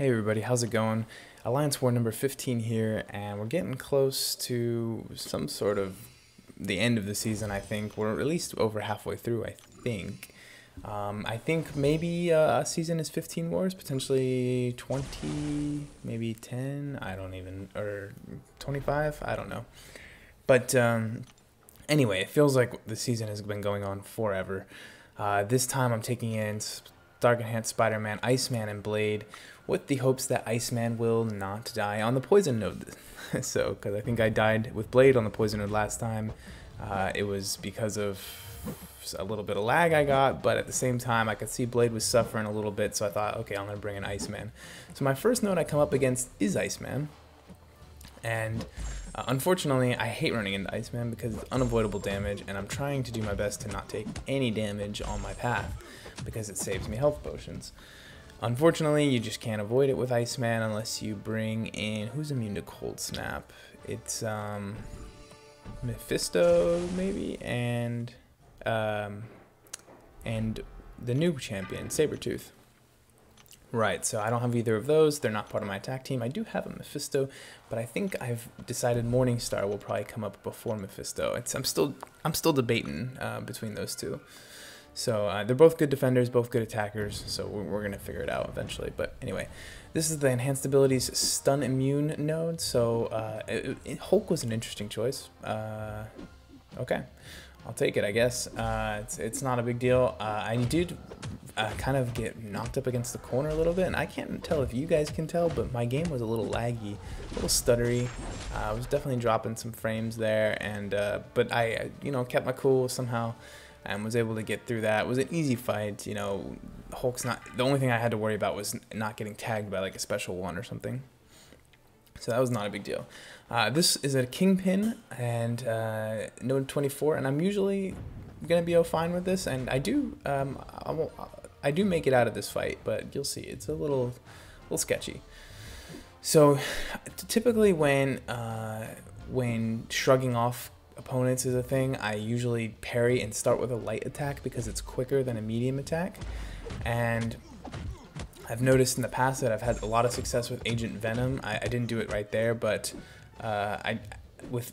Hey everybody, how's it going? Alliance War number 15 here, and we're getting close to some sort of the end of the season, I think. We're at least over halfway through, I think. I think maybe a season is 15 wars, potentially 20, maybe 10, I don't even, or 25, I don't know. But anyway, it feels like the season has been going on forever. This time I'm taking in Dark Enhanced Spider-Man, Iceman, and Blade, with the hopes that Iceman will not die on the poison node. So, because I think I died with Blade on the poison node last time. It was because of a little bit of lag I got, but at the same time I could see Blade was suffering a little bit, so I thought, okay, I'm going to bring in Iceman. So my first node I come up against is Iceman, and unfortunately I hate running into Iceman because it's unavoidable damage, and I'm trying to do my best to not take any damage on my path because it saves me health potions. Unfortunately, you just can't avoid it with Iceman unless you bring in... Who's immune to Cold Snap? It's Mephisto, maybe, and the new champion, Sabretooth. Right, so I don't have either of those. They're not part of my attack team. I do have a Mephisto, but I think I've decided Morningstar will probably come up before Mephisto. I'm still debating between those two. So they're both good defenders, both good attackers, so we're going to figure it out eventually. But anyway, this is the Enhanced Abilities Stun Immune node, so Hulk was an interesting choice. Okay, I'll take it, I guess. It's not a big deal. I did kind of get knocked up against the corner a little bit, and I can't tell if you guys can tell, but my game was a little laggy, a little stuttery. I was definitely dropping some frames there, and but I kept my cool somehow and was able to get through that. It was an easy fight. Hulk's not... The only thing I had to worry about was not getting tagged by like a special one or something. So that was not a big deal. This is a Kingpin and node 24, and I'm usually gonna be fine with this, and I do make it out of this fight, but you'll see it's a little sketchy. So typically when shrugging off opponents is a thing, I usually parry and start with a light attack because it's quicker than a medium attack. And I've noticed in the past that I've had a lot of success with Agent Venom. I didn't do it right there, but I've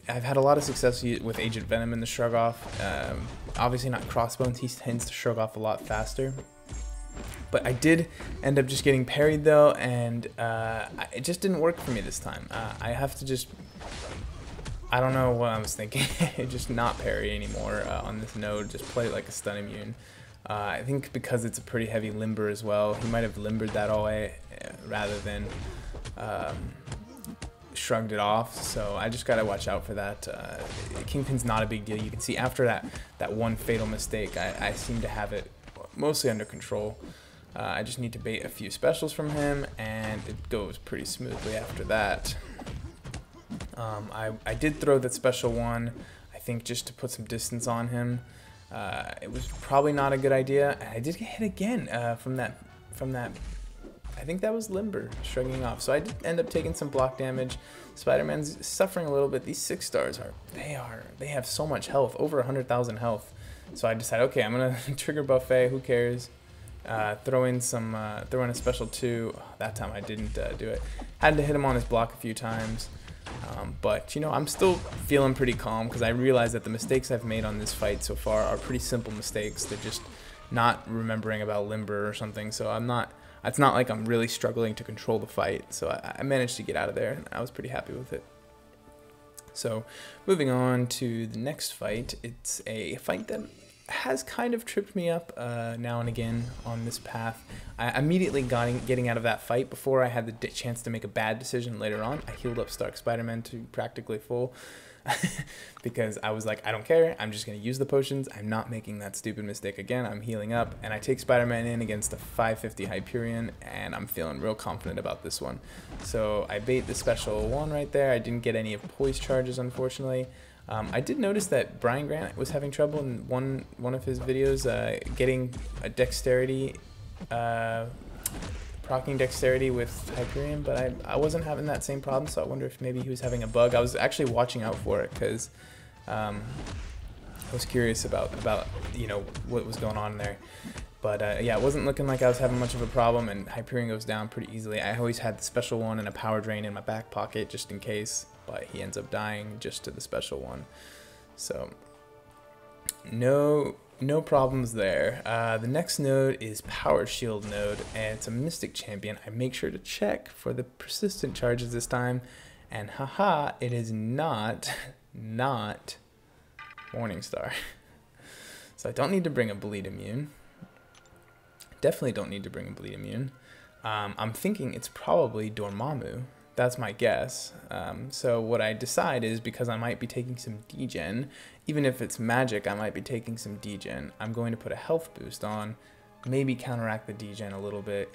had a lot of success with Agent Venom in the shrug off. Obviously not Crossbones, he tends to shrug off a lot faster. But I did end up just getting parried though, and it just didn't work for me this time. I have to just... I don't know what I was thinking. Just not parry anymore on this node. Just play it like a stun immune. I think because it's a pretty heavy limber as well, he might have limbered that all way rather than shrugged it off. So I just gotta watch out for that. Kingpin's not a big deal. You can see after that one fatal mistake, I seem to have it mostly under control. I just need to bait a few specials from him, and it goes pretty smoothly after that. I did throw that special one, I think just to put some distance on him. It was probably not a good idea. And I did get hit again from that. I think that was limber shrugging off. So I did end up taking some block damage. Spider-Man's suffering a little bit. These 6 stars they have so much health, over 100,000 health. So I decided, okay, I'm gonna trigger buffet. Who cares? Throw in a special 2. Oh, that time I didn't do it. Had to hit him on his block a few times. But I'm still feeling pretty calm because I realize that the mistakes I've made on this fight so far are pretty simple mistakes. They're just not remembering about limber or something. So it's not like I'm really struggling to control the fight. So I managed to get out of there, and I was pretty happy with it. So moving on to the next fight, it's a fight that has kind of tripped me up now and again on this path. I immediately getting out of that fight before I had the chance to make a bad decision later on. I healed up Stark Spider-Man to practically full because I was like, I don't care. I'm just going to use the potions. I'm not making that stupid mistake again. I'm healing up, and I take Spider-Man in against a 550 Hyperion, and I'm feeling real confident about this one. So I bait the special 1 right there. I didn't get any of Poise charges, unfortunately. I did notice that Brian Grant was having trouble in one of his videos getting a dexterity, proccing dexterity with Hyperion, but I wasn't having that same problem, so I wonder if maybe he was having a bug. I was actually watching out for it because I was curious about what was going on there. But yeah, it wasn't looking like I was having much of a problem, and Hyperion goes down pretty easily. I always had the special one and a power drain in my back pocket just in case, but he ends up dying just to the special one. So no problems there. The next node is Power Shield node, and it's a Mystic champion. I make sure to check for the persistent charges this time, and haha, it is not Morningstar. So I don't need to bring a bleed immune. Definitely don't need to bring a bleed immune. I'm thinking it's probably Dormammu. That's my guess. So what I decide is, because I might be taking some degen, even if it's magic, I might be taking some degen. I'm going to put a health boost on, maybe counteract the degen a little bit,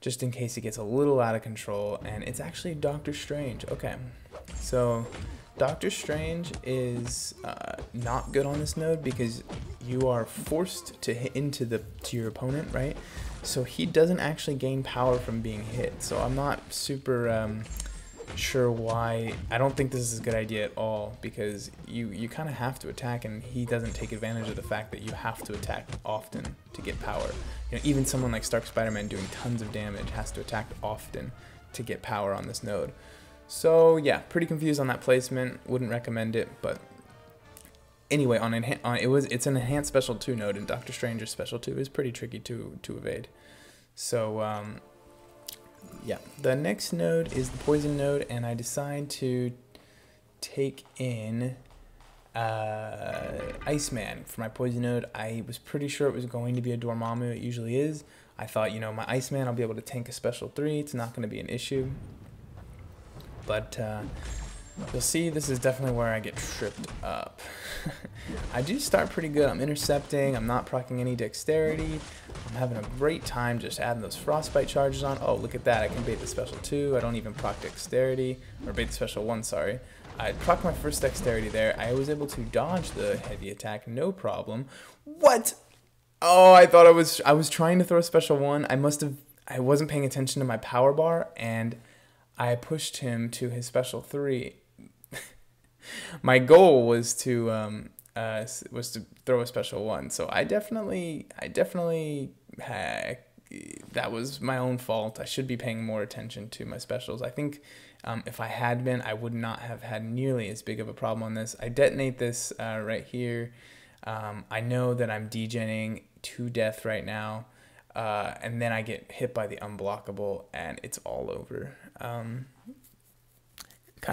just in case it gets a little out of control. And it's actually Doctor Strange. Okay, so Doctor Strange is not good on this node because you are forced to hit into to your opponent, right? So he doesn't actually gain power from being hit. So I'm not super sure why. I don't think this is a good idea at all, because you kind of have to attack, and he doesn't take advantage of the fact that you have to attack often to get power. You know, even someone like Stark Spider-Man doing tons of damage has to attack often to get power on this node. So yeah, pretty confused on that placement. Wouldn't recommend it, but anyway, it's an enhanced special 2 node, and Doctor Strange's special 2 is pretty tricky to evade. So yeah, the next node is the poison node, and I decide to take in Iceman for my poison node. I was pretty sure it was going to be a Dormammu. It usually is. I thought, you know, my Iceman, I'll be able to tank a special 3. It's not going to be an issue. But you'll see, this is definitely where I get tripped up. I do start pretty good. I'm intercepting. I'm not proccing any dexterity. I'm having a great time just adding those frostbite charges on. Oh, look at that. I can bait the special 2. I don't even proc dexterity. Or bait the special 1, sorry. I proc my first dexterity there. I was able to dodge the heavy attack, no problem. What? Oh, I thought I was trying to throw a special 1. I wasn't paying attention to my power bar, and I pushed him to his special 3. My goal was to throw a special 1, so I definitely that was my own fault. I should be paying more attention to my specials. I think if I had been, I would not have had nearly as big of a problem on this. I detonate this right here. I know that I'm degenning to death right now, and then I get hit by the unblockable, and it's all over. Kind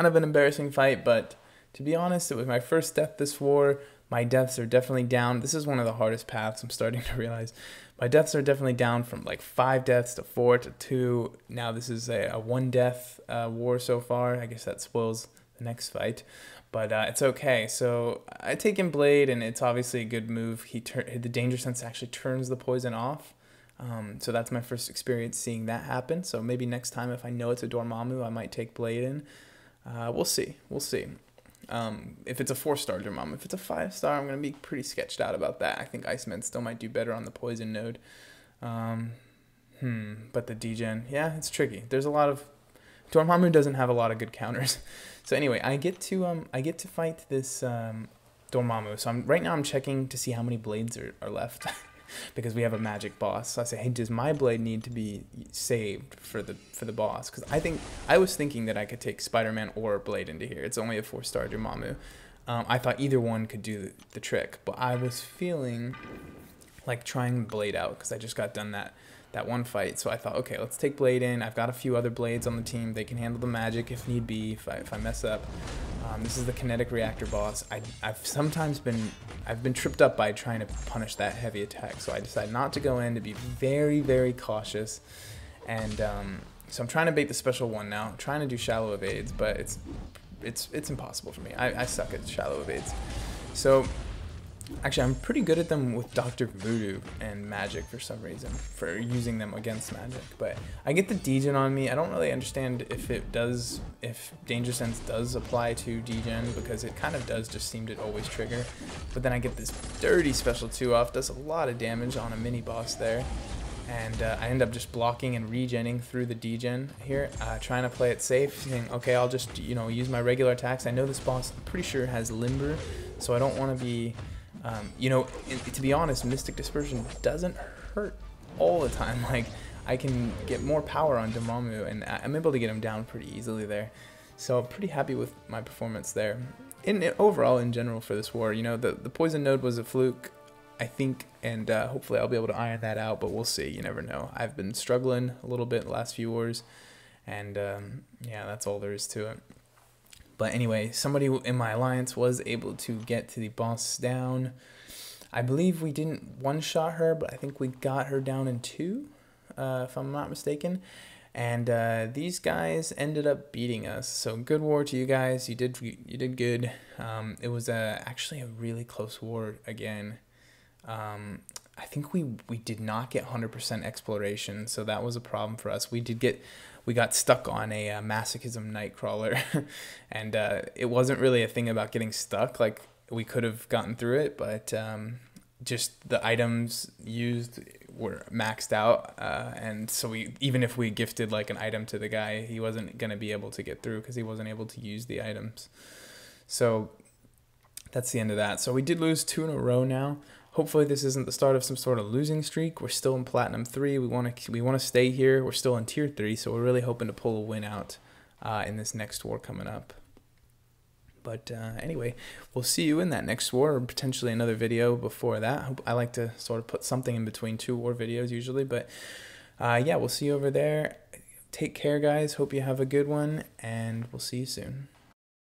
of an embarrassing fight, but to be honest, it was my first death this war. My deaths are definitely down. This is one of the hardest paths, I'm starting to realize. My deaths are definitely down from like 5 deaths to 4 to 2. Now this is a 1 death war so far. I guess that spoils the next fight, but it's okay. So I take in Blade, and it's obviously a good move. The Danger Sense actually turns the poison off. So that's my first experience seeing that happen. So maybe next time, if I know it's a Dormammu, I might take Blade in. We'll see. We'll see. If it's a 4-star Dormammu. If it's a 5-star, I'm going to be pretty sketched out about that. I think Iceman still might do better on the poison node. But the degen, yeah, it's tricky. There's a lot of... Dormammu doesn't have a lot of good counters. So anyway, I get to fight this Dormammu. So right now I'm checking to see how many blades are left. Because we have a magic boss. So I say, hey, does my blade need to be saved for the boss? Because I was thinking that I could take Spider-Man or Blade into here. It's only a 4-star Dormammu. I thought either one could do the trick, but I was feeling like trying Blade out because I just got done that one fight. So I thought, okay, let's take Blade in. I've got a few other blades on the team. They can handle the magic if need be, if I mess up. This is the kinetic reactor boss. I've been tripped up by trying to punish that heavy attack, so I decided not to go in, to be very, very cautious. And so I'm trying to bait the special 1 now. I'm trying to do shallow evades, but it's impossible for me. I suck at shallow evades. So actually, I'm pretty good at them with Dr. Voodoo and magic for some reason, for using them against magic. But I get the degen on me. I don't really understand if Danger Sense does apply to degen, because it kind of does just seem to always trigger. But then I get this dirty special 2 off, does a lot of damage on a mini boss there. And I end up just blocking and regenning through the degen here, trying to play it safe, saying, okay, I'll just, you know, use my regular attacks. I know this boss, I'm pretty sure, has Limber, so I don't want to be... you know, to be honest, Mystic Dispersion doesn't hurt all the time. Like, I can get more power on Dormammu, and I'm able to get him down pretty easily there. So I'm pretty happy with my performance there. Overall, in general, for this war, you know, the poison node was a fluke, I think, and hopefully I'll be able to iron that out, but we'll see. You never know. I've been struggling a little bit the last few wars, and yeah, that's all there is to it. But anyway, somebody in my alliance was able to get to the boss down. I believe we didn't one-shot her, but I think we got her down in 2, if I'm not mistaken. And these guys ended up beating us. So good war to you guys. You did good. It was actually a really close war again. I think we did not get 100% exploration, so that was a problem for us. We got stuck on a masochism nightcrawler, and it wasn't really a thing about getting stuck. Like, we could have gotten through it, but just the items used were maxed out, and so even if we gifted like an item to the guy, he wasn't gonna be able to get through because he wasn't able to use the items. So that's the end of that. So we did lose 2 in a row now. Hopefully this isn't the start of some sort of losing streak. We're still in Platinum 3. We want to stay here. We're still in Tier 3, so we're really hoping to pull a win out in this next war coming up. But anyway, we'll see you in that next war, or potentially another video before that. I like to sort of put something in between 2 war videos usually. But yeah, we'll see you over there. Take care, guys. Hope you have a good one, and we'll see you soon.